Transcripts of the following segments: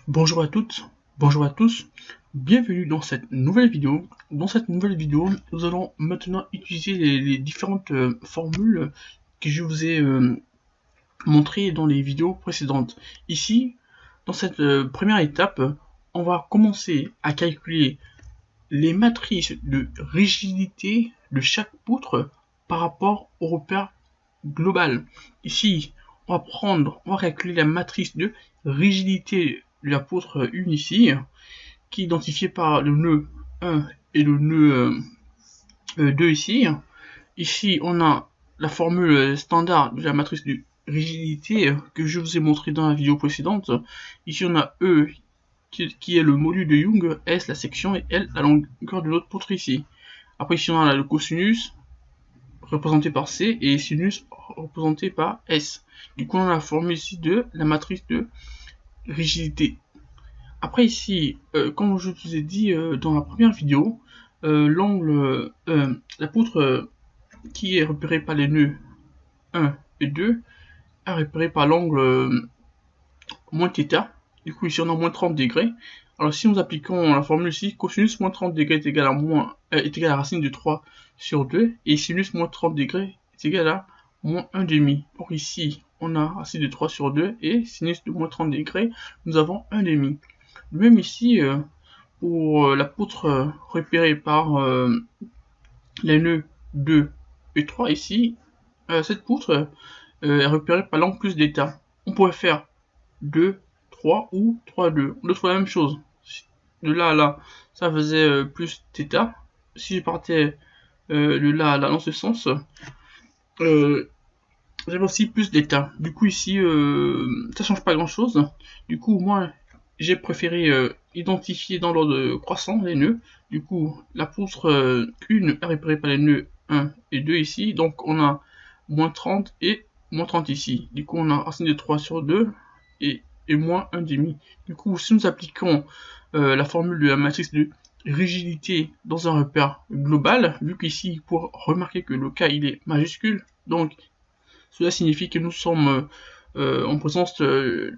Bonjour à toutes, bonjour à tous, bienvenue dans cette nouvelle vidéo. Dans cette nouvelle vidéo, nous allons maintenant utiliser les différentes formules que je vous ai montrées dans les vidéos précédentes. Ici, dans cette première étape, on va commencer à calculer les matrices de rigidité de chaque poutre par rapport au repère global. Ici, on va calculer la matrice de rigidité de la poutre 1 ici, qui est identifiée par le nœud 1 et le nœud 2 ici. Ici, on a la formule standard de la matrice de rigidité que je vous ai montré dans la vidéo précédente. Ici, on a E qui est le module de Young, S la section et L la longueur de l'autre poutre ici. Après, ici, on a le cosinus représenté par C et sinus représenté par S. Du coup, on a la formule ici de la matrice de rigidité. Après ici, comme je vous ai dit dans la première vidéo, l'angle, la poutre qui est repérée par les nœuds 1 et 2 est repérée par l'angle moins θ. Du coup ici on a moins 30 degrés. Alors si nous appliquons la formule ici, cosinus moins 30 degrés est égal à la racine de 3 sur 2, et sinus moins 30 degrés est égal à moins 1 demi. Donc ici on a racine de 3 sur 2 et sinus de moins 30 degrés, nous avons 1 demi. De même ici, pour la poutre repérée par les nœuds 2 et 3 ici, cette poutre est repérée par l'angle plus d'état. On pourrait faire 2, 3 ou 3, 2. On trouve la même chose. De là à là, ça faisait plus θ. Si je partais de là à là dans ce sens, j'avais aussi plus d'état. Du coup ici, ça change pas grand chose. Du coup, moi, j'ai préféré identifier dans l'ordre croissant les nœuds. Du coup, la poutre 1 est repérée par les nœuds 1 et 2 ici. Donc, on a moins 30 et moins 30 ici. Du coup, on a racine de 3 sur 2 et moins 1 demi. Du coup, si nous appliquons la formule de la matrice de rigidité dans un repère global, vu qu'ici, pour remarquer que le K il est majuscule, donc cela signifie que nous sommes en présence de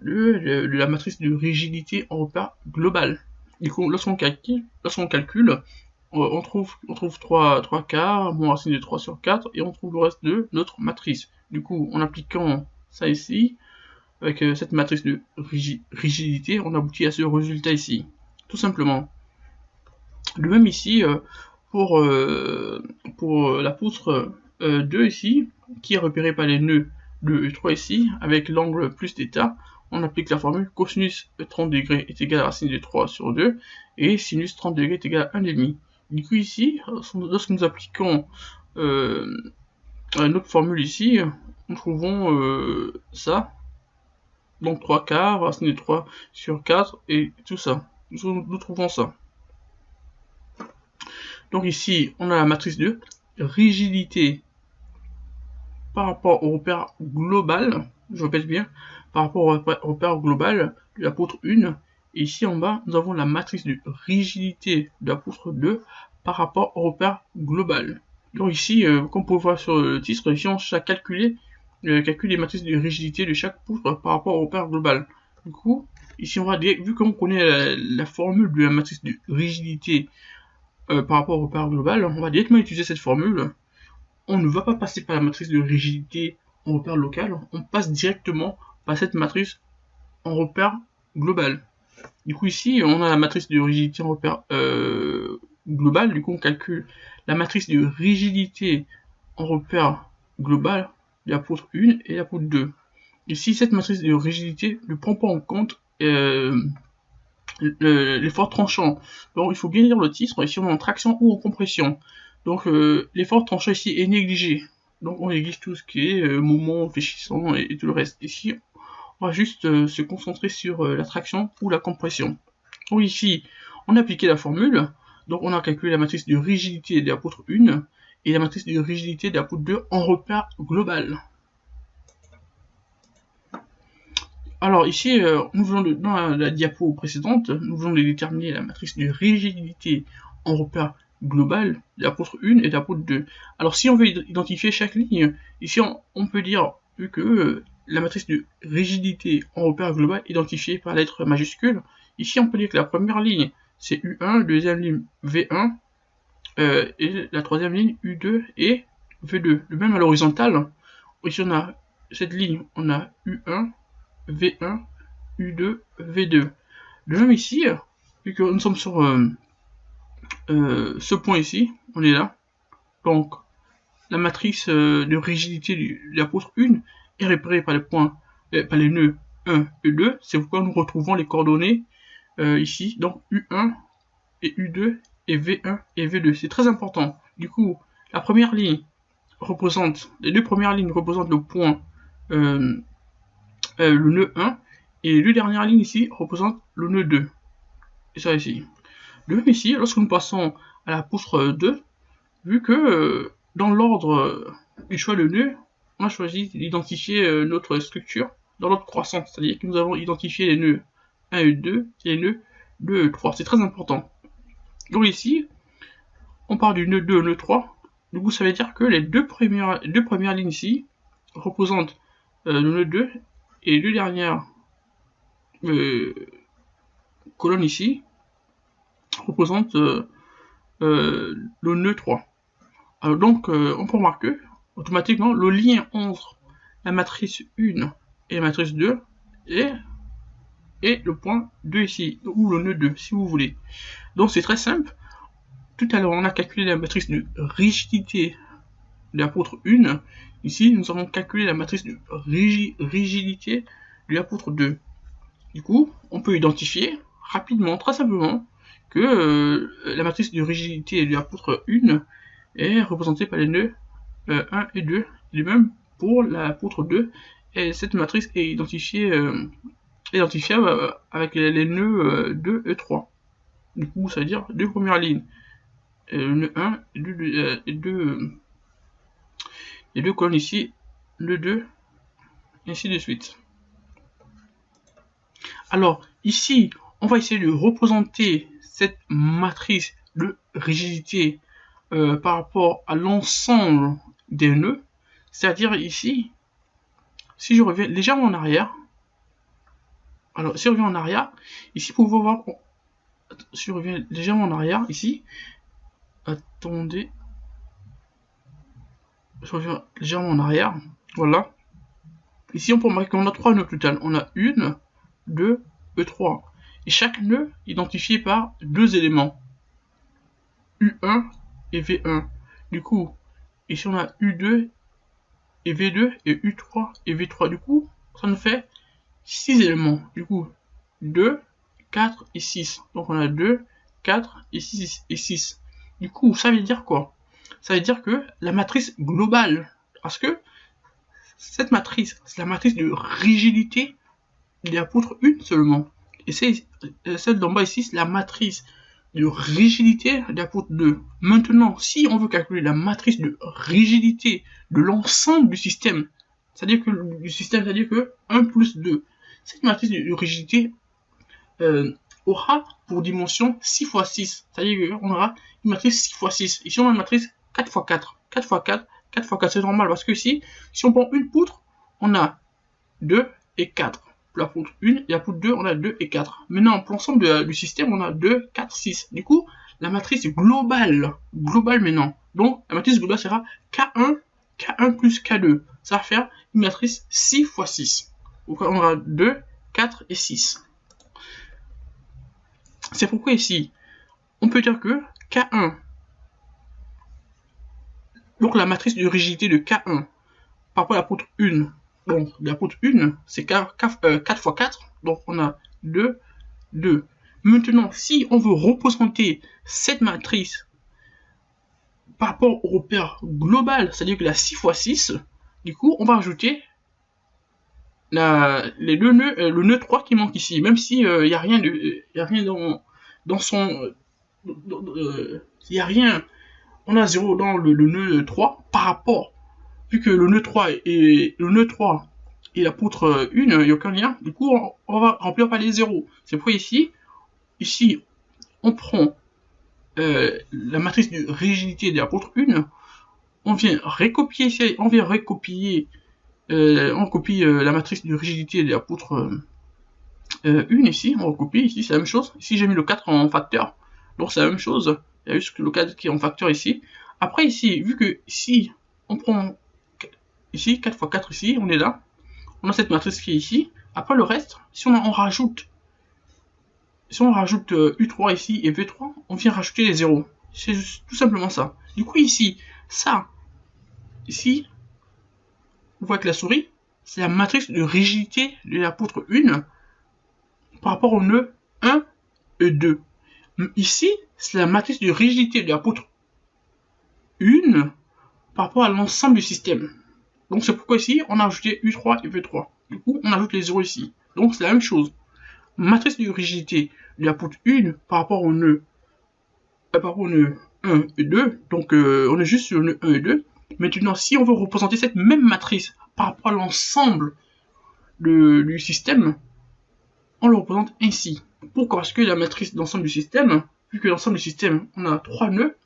la matrice de rigidité en repère global. Du coup, lorsqu'on calcule, on trouve 3 quarts, moins racine de 3 sur 4, et on trouve le reste de notre matrice. Du coup, en appliquant ça ici, avec cette matrice de rigidité, on aboutit à ce résultat ici, tout simplement. De même ici, pour la poutre 2 ici, qui est repérée par les nœuds 2 et 3 ici, avec l'angle plus θ, on applique la formule cosinus 30 degrés est égal à racine de 3 sur 2, et sinus 30 degrés est égal à 1,5. Du coup ici, lorsque nous appliquons notre formule ici, nous trouvons ça, donc 3 quarts, racine de 3 sur 4, et tout ça. Nous trouvons ça. Donc ici, on a la matrice de rigidité par rapport au repère global, je répète bien, par rapport au repère global de la poutre 1. Et ici en bas, nous avons la matrice de rigidité de la poutre 2 par rapport au repère global. Donc ici, comme vous pouvez voir sur le titre, ici on cherche à calculer les matrices de rigidité de chaque poutre par rapport au repère global. Du coup, ici on va dire, vu qu'on connaît la formule de la matrice de rigidité par rapport au repère global, on va directement utiliser cette formule. On ne va pas passer par la matrice de rigidité en repère local, on passe directement par cette matrice en repère global. Du coup ici, on a la matrice de rigidité en repère global, du coup on calcule la matrice de rigidité en repère global de la poutre 1 et la poutre 2. Ici, cette matrice de rigidité ne prend pas en compte l'effort tranchant. Donc il faut bien lire le titre, ici on est en traction ou en compression. Donc l'effort tranchant ici est négligé. Donc on néglige tout ce qui est moment fléchissant et tout le reste. Ici, on va juste se concentrer sur la traction ou la compression. Donc ici, on a appliqué la formule. Donc on a calculé la matrice de rigidité de la poutre 1 et la matrice de rigidité de la poutre 2 en repère global. Alors ici, nous venons dans la diapo précédente, nous venons de déterminer la matrice de rigidité en repère global de la poutre 1 et de la poutre 2. Alors si on veut identifier chaque ligne, ici on peut dire, vu que la matrice de rigidité en repère global est identifiée par la lettre majuscule, ici on peut dire que la première ligne c'est U1, deuxième ligne V1, et la troisième ligne U2 et V2. De même à l'horizontale, ici on a cette ligne, on a U1, V1, U2, V2. De même ici, vu que nous sommes sur ce point ici, on est là, donc la matrice de rigidité de l'apôtre 1 est repérée par les points, par les nœuds 1 et 2, c'est pourquoi nous retrouvons les coordonnées ici, donc U1 et U2 et V1 et V2, c'est très important. Du coup, la première ligne représente, les deux premières lignes représentent le point, le nœud 1, et les deux dernières lignes ici représentent le nœud 2, et ça ici. De même ici, lorsque nous passons à l'apôtre 2, vu que dans l'ordre du choix de nœud, on a choisi d'identifier notre structure dans l'ordre croissant, c'est-à-dire que nous avons identifié les nœuds 1 et 2 et les nœuds 2 et 3, c'est très important. Donc ici, on part du nœud 2 au nœud 3, du coup ça veut dire que les deux premières lignes ici représentent le nœud 2 et les deux dernières colonnes ici représentent le nœud 3. Alors donc, on peut remarquer automatiquement le lien entre la matrice 1 et la matrice 2 et le point 2 ici, ou le nœud 2, si vous voulez. Donc c'est très simple. Tout à l'heure, on a calculé la matrice de rigidité de l'apôtre 1. Ici, nous avons calculé la matrice de rigidité de l'apôtre 2. Du coup, on peut identifier rapidement, très simplement, que la matrice de rigidité de l'apôtre 1 est représentée par les nœuds 1 et 2, et même pour l'apôtre 2, et cette matrice est identifiable avec les nœuds 2 et 3. Du coup, ça veut dire deux premières lignes, le nœud 1 et 2, les deux colonnes ici, le 2, et ainsi de suite. Alors, ici, on va essayer de représenter cette matrice de rigidité par rapport à l'ensemble des nœuds, c'est-à-dire ici, si je reviens légèrement en arrière, alors si je reviens en arrière, ici vous pouvez voir, si je reviens légèrement en arrière, ici, attendez, je reviens légèrement en arrière, voilà, ici on peut remarquer qu'on a trois nœuds total, on a 1, 2 et 3, et chaque nœud identifié par deux éléments, U1 et V1, du coup, ici on a U2 et V2 et U3 et V3, du coup, ça nous fait 6 éléments, du coup, 2, 4 et 6, donc on a 2, 4 et 6 et 6, du coup, ça veut dire quoi? Ça veut dire que la matrice globale, parce que cette matrice, c'est la matrice de rigidité de l'apôtre 1 seulement, et c'est celle d'en bas ici, c'est la matrice de rigidité de l'apôtre 2. Maintenant, si on veut calculer la matrice de rigidité de l'ensemble du système, c'est-à-dire que 1 plus 2, cette matrice de rigidité aura pour dimension 6 x 6, c'est-à-dire qu'on aura une matrice 6 x 6. Ici on a une matrice 4 x 4, 4 x 4, 4 x 4, c'est normal, parce que ici, si on prend une poutre, on a 2 et 4. Pour la poutre 1 et la poutre 2, on a 2 et 4. Maintenant, pour l'ensemble du système, on a 2, 4, 6. Du coup, la matrice globale maintenant. Donc, la matrice globale sera K1, K1 plus K2. Ça va faire une matrice 6 x 6. Donc, on aura 2, 4 et 6. C'est pourquoi ici, on peut dire que K1, donc la matrice de rigidité de K1 par rapport à la poutre 1, donc la poutre 1, c'est 4 x 4, donc on a 2, 2. Maintenant, si on veut représenter cette matrice par rapport au repère global, c'est-à-dire que la 6 x 6, du coup, on va ajouter les deux nœuds, le nœud 3 qui manque ici, même si il n'y a rien dans son... Il n'y a rien, on a 0 dans le nœud 3 par rapport, vu que le nœud 3 et la poutre 1, il n'y a aucun lien, du coup on va remplir par les 0. C'est pourquoi ici on prend la matrice de rigidité de la poutre 1, on vient recopier la matrice de rigidité de la poutre une ici, on recopie, ici c'est la même chose. Ici j'ai mis le 4 en facteur, donc c'est la même chose. Il y a juste le 4 qui est en facteur ici. Après ici, vu que si on prend ici 4 x 4 ici, on est là. On a cette matrice qui est ici. Après le reste, si on rajoute U3 ici et V3, on vient rajouter les zéros. C'est tout simplement ça. Du coup ici, ça, ici, on voit avec la souris, c'est la matrice de rigidité de la poutre 1 par rapport au nœud 1 et 2. Ici, c'est la matrice de rigidité de la poutre 1 par rapport à l'ensemble du système. Donc c'est pourquoi ici, on a ajouté U3 et V3. Du coup, on ajoute les zéros ici. Donc c'est la même chose. Matrice de rigidité de la poutre 1 par rapport au nœud 1 et 2. Donc on est juste sur le nœud 1 et 2. Maintenant, si on veut représenter cette même matrice par rapport à l'ensemble du système, on le représente ainsi. Pourquoi? Parce que la matrice d'ensemble du système, vu que l'ensemble du système, on a 3 nœuds,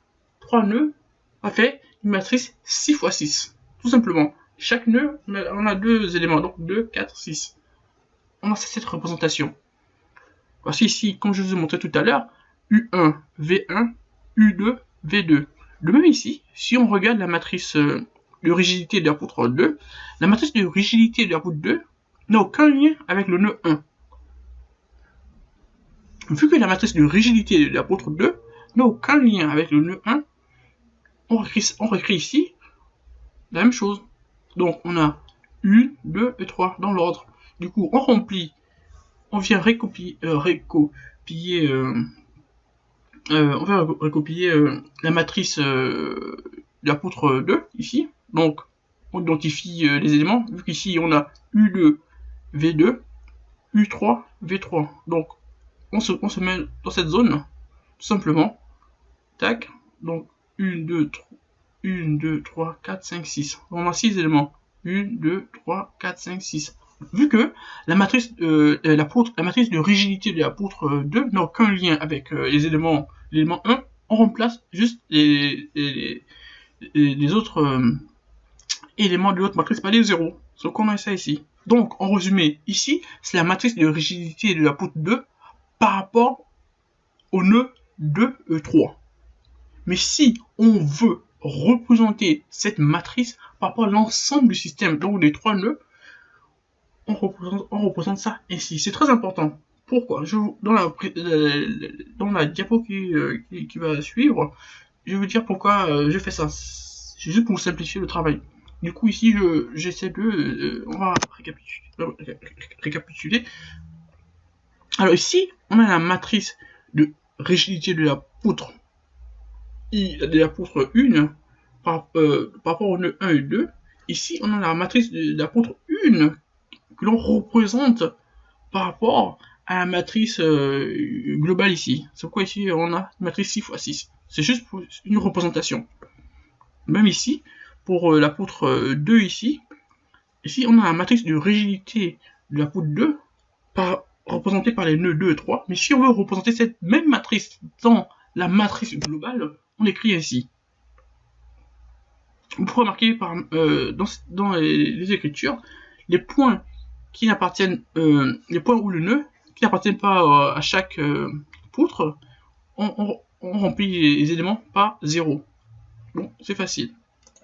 a fait une matrice 6 x 6. Tout simplement. Chaque nœud, on a 2 éléments, donc 2, 4, 6. On a cette représentation. Voici ici, comme je vous ai montré tout à l'heure, U1, V1, U2, V2. De même ici, si on regarde la matrice de rigidité de la poutre 2, la matrice de rigidité de la poutre 2 n'a aucun lien avec le nœud 1. Vu que la matrice de rigidité de la poutre 2 n'a aucun lien avec le nœud 1, on réécrit ici la même chose. Donc on a 1, 2 et 3 dans l'ordre. Du coup, on vient recopier la matrice de la poutre 2 ici. Donc on identifie les éléments, vu qu'ici on a U2, V2, U3, V3. Donc on se met dans cette zone, tout simplement. Tac. Donc 1, 2, 3, 4, 5, 6. On a 6 éléments. 1, 2, 3, 4, 5, 6. Vu que la matrice de rigidité de la poutre 2 n'a aucun lien avec l'élément 1, on remplace juste les autres éléments de l'autre matrice par des zéros. Ce qu'on a ça ici. Donc, en résumé, ici, c'est la matrice de rigidité de la poutre 2 par rapport au nœud 2 et 3. Mais si on veut représenter cette matrice par rapport à l'ensemble du système, donc les 3 nœuds, on représente ça ainsi. C'est très important. Pourquoi? Dans la diapo qui va suivre, je vais vous dire pourquoi je fais ça. C'est juste pour simplifier le travail. Du coup, ici, j'essaie on va récapituler. Alors ici, on a la matrice de rigidité de la poutre 1 par rapport au nœud 1 et 2. Ici, on a la matrice de la poutre 1 que l'on représente par rapport à la matrice globale ici. C'est pourquoi ici on a une matrice 6 x 6. C'est juste pour une représentation. Même ici, pour la poutre 2 ici, on a la matrice de rigidité de la poutre 2 représentée par les nœuds 2 et 3. Mais si on veut représenter cette même matrice dans la matrice globale, on l'écrit ainsi. Vous pourrez remarquer dans les écritures les points qui n'appartiennent, les points où le nœud qui n'appartiennent pas à chaque poutre, on remplit les éléments par 0. Bon, c'est facile.